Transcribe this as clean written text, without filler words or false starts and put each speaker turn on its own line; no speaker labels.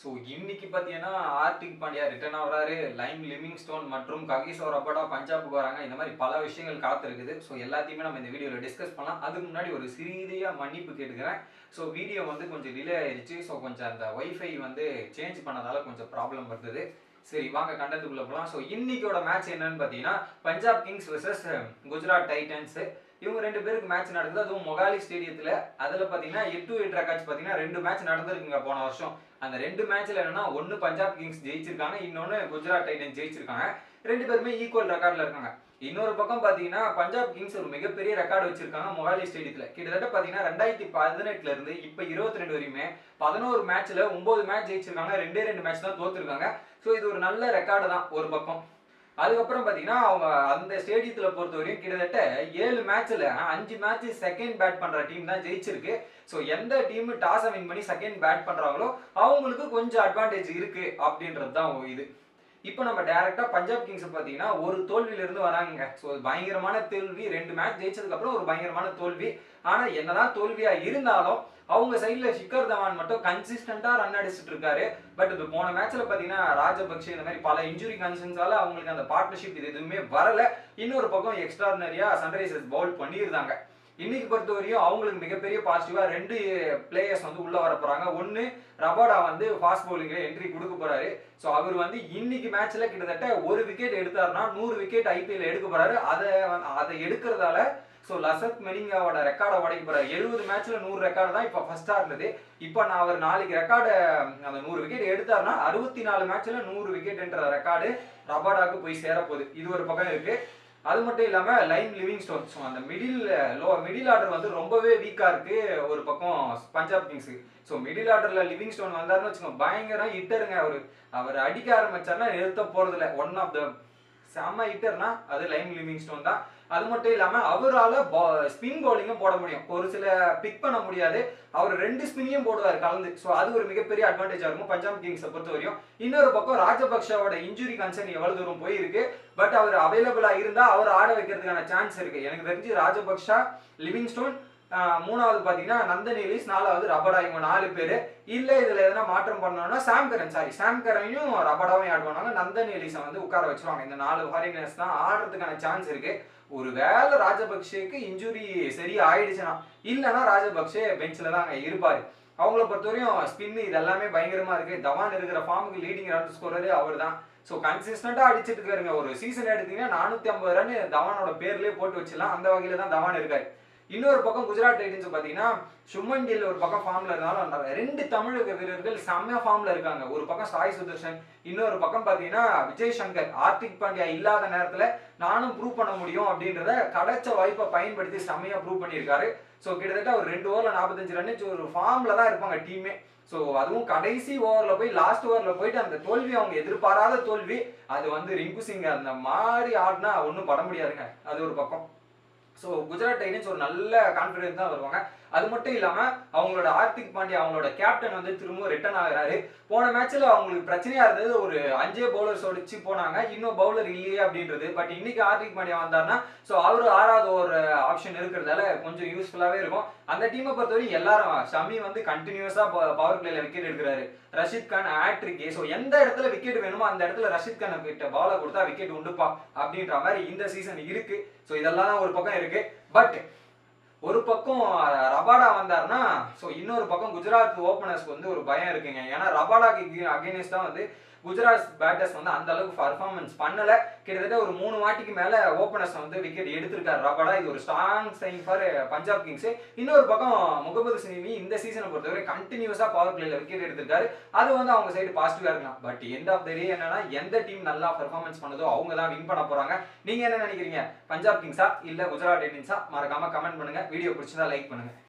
So இன்னைக்கு பார்த்தீங்கன்னா Hardik Pandya return ஆகுறாரு, லைம் லிவிங்ஸ்டோன் மற்றும் ககிசோ ரபாடா பஞ்சாபுக்கு வராங்க. இந்த மாதிரி பல விஷயங்கள் காத்திருக்குது. ஸோ எல்லாத்தையுமே நம்ம இந்த வீடியோவில் டிஸ்கஸ் பண்ணலாம். அதுக்கு முன்னாடி ஒரு சிறிய மன்னிப்பு கேட்டுக்கிறேன். ஸோ வீடியோ வந்து கொஞ்சம் டிலே ஆயிடுச்சு. ஸோ கொஞ்சம் அந்த ஒய்ஃபை வந்து சேஞ்ச் பண்ணதால கொஞ்சம் ப்ராப்ளம் வருது. சரி வாங்க கண்டென்ட்டுக்குள்ள போகலாம். ஸோ இன்னைக்கோட மேட்ச் என்னன்னு பார்த்தீங்கன்னா Punjab Kings vs Gujarat Titans. இவங்க ரெண்டு பேருக்கு மேட்ச் நடக்குது, அதுவும் மொகாலி ஸ்டேடியத்தில். அதில் பார்த்தீங்கன்னா 8-8 ரெக்கார்ட்ஸ் பார்த்தீங்கன்னா 2 மேட்ச் நடந்திருக்குங்க போன வருஷம். அந்த 2 மேட்ச்ல என்னன்னா ஒன்று பஞ்சாப் கிங்ஸ் ஜெயிச்சிருக்காங்க, இன்னொன்று குஜராத் டைட்டன்ஸ் ஜெயிச்சிருக்காங்க. ரெண்டு பேருமே ஈக்குவல் ரெக்கார்டில் இருக்காங்க. இன்னொரு பக்கம் பார்த்தீங்கன்னா பஞ்சாப் கிங்ஸ் ஒரு மிகப்பெரிய ரெக்கார்டு வச்சிருக்காங்க மொகாலி ஸ்டேடியத்தில். கிட்டத்தட்ட பார்த்தீங்கன்னா 2018 இருந்து இப்போ 22 வரையுமே 11 மேட்ச்ல 9 மேட்ச் ஜெயிச்சிருக்காங்க, 2 மேட்ச் தான் தோத்துருக்காங்க. ஸோ இது ஒரு நல்ல ரெக்கார்டு தான் ஒரு பக்கம். அதுக்கப்புறம் பார்த்தீங்கன்னா அவங்க அந்த ஸ்டேடியத்தில் பொறுத்தவரையும் கிட்டத்தட்ட 7 மேட்ச்ல 5 மேட்ச் செகண்ட் பேட் பண்ற டீம் தான் ஜெயிச்சிருக்கு. ஸோ எந்த டீம் டாஸை வின் பண்ணி செகண்ட் பேட் பண்றாங்களோ அவங்களுக்கு கொஞ்சம் அட்வான்டேஜ் இருக்கு அப்படின்றது தான் இது. இப்போ நம்ம டைரக்டா பஞ்சாப் கிங்ஸ் பார்த்தீங்கன்னா ஒரு தோல்வியில இருந்து வராங்க. ஸோ பயங்கரமான தோல்வி, 2 மேட்ச் ஜெயிச்சதுக்கு அப்புறம் ஒரு பயங்கரமான தோல்வி. ஆனா என்னதான் தோல்வியா இருந்தாலும் அவங்க சைட்ல ஷிக்கர் தவான் மட்டும் கன்சிஸ்டன்டா ரன் அடிச்சிட்டு இருக்காரு. பட் இது போன மேட்ச்ல பாத்தீங்கன்னா ராஜபக்சே இந்த மாதிரி பல இன்ஜுரி கண்டிஷன்ஸால அவங்களுக்கு அந்த பார்ட்னர்ஷிப் இது எதுவுமே வரல. இன்னொரு பக்கம் எக்ஸ்ட்ராடினரியா சன்ரைசர்ஸ் பவுல் பண்ணியிருந்தாங்க. இன்னைக்கு பொறுத்தவரையும் அவங்களுக்கு மிகப்பெரிய பாசிட்டிவா 2 பிளேயர்ஸ் வந்து உள்ள வர போறாங்க. ஒன்னு ரபாடா வந்து ஃபாஸ்ட் பவுலிங்ல என்ட்ரி கொடுக்க போறாரு. ஸோ அவர் வந்து இன்னைக்கு மேட்ச்ல கிட்டத்தட்ட 1 விக்கெட் எடுத்தாருன்னா 100 விக்கெட் ஐபிஎல் எடுக்க போறாரு. அதை எடுக்கிறதால ஸோ லசத் மெலிங்காவோட ரெக்கார்டை உடைக்க போறாரு. 70 மேட்ச்ல 100 ரெக்கார்டு தான் இப்போ ஃபர்ஸ்டா இருந்தது. இப்போ நான் அவர் நாளைக்கு ரெக்கார்டு அந்த 100 விக்கெட் எடுத்தாருன்னா 64 மேட்ச்ல 100 விக்கெட் என்ற ரெக்கார்டு ரபாடாக்கு போய் சேரப்போகுது. இது ஒரு பக்கம் இருக்கு. அது மட்டும் இல்லாம லைம் லிவிங்ஸ்டோன், ஸோ அந்த மிடில் ஆர்டர் வந்து ரொம்பவே வீக்கா இருக்கு ஒரு பக்கம் பஞ்சாப் கிங்ஸ். ஸோ மிடில் ஆர்டர்ல லிவிங்ஸ்டோன் வந்தாருன்னு வச்சுக்கோங்க, பயங்கரம் ஹிட்டருங்க. அவர் அடிக்க ஆரம்பிச்சாருன்னா நிறுத்த போறதில்ல. ஒன் ஆஃப் த செம்ம ஹிட்டர்னா அது லைம் லிவிங்ஸ்டோன் தான். அது மட்டும் இல்லாம அவரால் ஸ்பின் பவுலிங்கும் போட முடியும். ஒரு சில பிக் பண்ண முடியாது, அவர் 2 ஸ்பின்னையும் போடுவார் கலந்து. ஸோ அது ஒரு மிகப்பெரிய அட்வான்டேஜா இருக்கும் பஞ்சாப் கிங்ஸை பொறுத்த வரையும். இன்னொரு பக்கம் ராஜபக்ஷோட இன்ஜுரி கன்சர்ன் எவ்வளவு தூரம் போயிருக்கு. பட் அவர் அவைலபிளா இருந்தா அவர் ஆட வைக்கிறதுக்கான சான்ஸ் இருக்கு. எனக்கு தெரிஞ்சு ராஜபக்ஷா, லிவிங்ஸ்டோன், மூணாவது பாத்தீங்கன்னா நந்தன் எலிஸ், நாலாவது ரபாடா, இவங்க 4 பேரு. இல்ல இதுல எதனா மாற்றம் பண்ணணும்னா சாம் கரனையும் ரபாடாவையும் ஆட் பண்ணுவாங்க. நந்தன் எலிஸை வந்து உட்கார வச்சிருவாங்க. இந்த 4 ஃபாரினர்ஸ் தான் ஆடுறதுக்கான சான்ஸ் இருக்கு. ஒரு வேளை ராஜபக்சேக்கு இன்ஜுரி சரியா ஆயிடுச்சுன்னா, இல்லைன்னா ராஜபக்சே பெஞ்சில் தான் அங்கே இருப்பாரு. அவங்கள பொறுத்தவரையும் ஸ்பின் இதெல்லாமே பயங்கரமா இருக்கு. தவான் இருக்கிற ஃபார்முக்கு லீடிங் ரன் ஸ்கோரரு அவர் தான். ஸோ கன்சிஸ்டண்டா அடிச்சிட்டு இருக்காருங்க. ஒரு சீசன் எடுத்தீங்கன்னா 450 ரன் தவானோட பேர்லயே போட்டு வச்சிடலாம். அந்த வகையில தான் தவான் இருக்காரு. இன்னொரு பக்கம் குஜராத் டைட்டன்ஸ் பாத்தீங்கன்னா சுமன் கில் ஒரு பக்கம் ஃபார்ம்ல இருந்தாலும் 2 தமிழக வீரர்கள் செம்ம ஃபார்ம்ல இருக்காங்க. ஒரு பக்கம் சாய் சுதர்ஷன், இன்னொரு பக்கம் பாத்தீங்கன்னா விஜய் சங்கர். ஹார்திக் பாண்டியா இல்லாத நேரத்துல நானும் ப்ரூவ் பண்ண முடியும் அப்படின்றத கிடைச்ச வாய்ப்பை பயன்படுத்தி செம்மையா ப்ரூவ் பண்ணியிருக்காரு. ஸோ கிட்டத்தட்ட ஒரு 2 ஓவர்ல 45 ரன் ஒரு ஃபார்ம்ல தான் இருப்பாங்க டீமே. ஸோ அதுவும் கடைசி ஓவர்ல போய் லாஸ்ட் ஓவர்ல போயிட்டு அந்த தோல்வி அவங்க எதிர்பாராத தோல்வி. அது வந்து ரிங்கு சிங் அந்த மாதிரி ஆடினா ஒன்றும் பட முடியாதுங்க. அது ஒரு பக்கம். ஸோ குஜராத் டைட்டன்ஸ் ஒரு நல்ல கான்ஃபிடன்ஸ் தான் வருவாங்க. அது மட்டும் இல்லாம அவங்களோட ஹார்திக் பாண்டியா அவங்களோட கேப்டன் வந்து திரும்பவும் ரிட்டர்ன் ஆகிறாரு. போன மேட்ச்ல அவங்களுக்கு பிரச்சனையா இருந்தது, ஒரு 5 பவுலர்ஸ் ஒடிச்சு போனாங்க, இன்னும் பவுலர் இல்லையே அப்படின்றது. பட் இன்னைக்கு ஹார்திக் பாண்டியா வந்தாருன்னா ஸோ அவரு 6வது ஒரு ஆப்ஷன் இருக்கிறதால கொஞ்சம் யூஸ்ஃபுல்லாவே இருக்கும். அந்த டீமை பொறுத்தவரை எல்லாரும் ஷமி வந்து கண்டினியூஸா பவர் பிளேல விக்கெட் எடுக்கிறாரு. ரஷித் கான் ஹேட்ரிக். ஸோ எந்த இடத்துல விக்கெட் வேணுமோ அந்த இடத்துல ரஷித் கான் கிட்ட பாலை கொடுத்தா விக்கெட் உண்டுப்பா அப்படின்ற மாதிரி இந்த சீசன் இருக்கு. ஸோ இதெல்லாம் ஒரு பக்கம் இருக்கு. பட் ஒரு பக்கம் ரபாடா வந்தாருன்னா ஸோ இன்னொரு பக்கம் குஜராத் ஓப்பனர்ஸ்க்கு வந்து ஒரு பயம் இருக்குங்க. ஏன்னா ரபாடாக்கு அகைன்ஸ்டா வந்து குஜராத் பேட்டர்ஸ் வந்து அந்த அளவுக்கு பர்ஃபார்மன்ஸ் பண்ணல. கிட்டத்தட்ட ஒரு 3 வாட்டிக்கு மேல ஓப்பனர்ஸ் வந்து விக்கெட் எடுத்திருக்காரு ரபாடா. இது ஒரு strong sign for Punjab Kings. இன்னொரு பக்கம் முகமது சிமி இந்த சீசனை பொறுத்தவரை கண்டினியூஸா பவர் பிளேல விக்கெட் எடுத்திருக்காரு. அது வந்து அவங்க சைடு பாசிட்டிவா இருக்கலாம். பட் எண்ட் ஆஃப் த டே என்னன்னா எந்த டீம் நல்லா பெர்ஃபார்மன்ஸ் பண்ணுதோ அவங்க தான் வின் பண்ண போறாங்க. நீங்க என்ன நினைக்கிறீங்க? பஞ்சாப் கிங்ஸா இல்ல குஜராத் டைட்டன்ஸா? மறக்காம கமெண்ட் பண்ணுங்க. வீடியோ பிடிச்சதா லைக் பண்ணுங்க.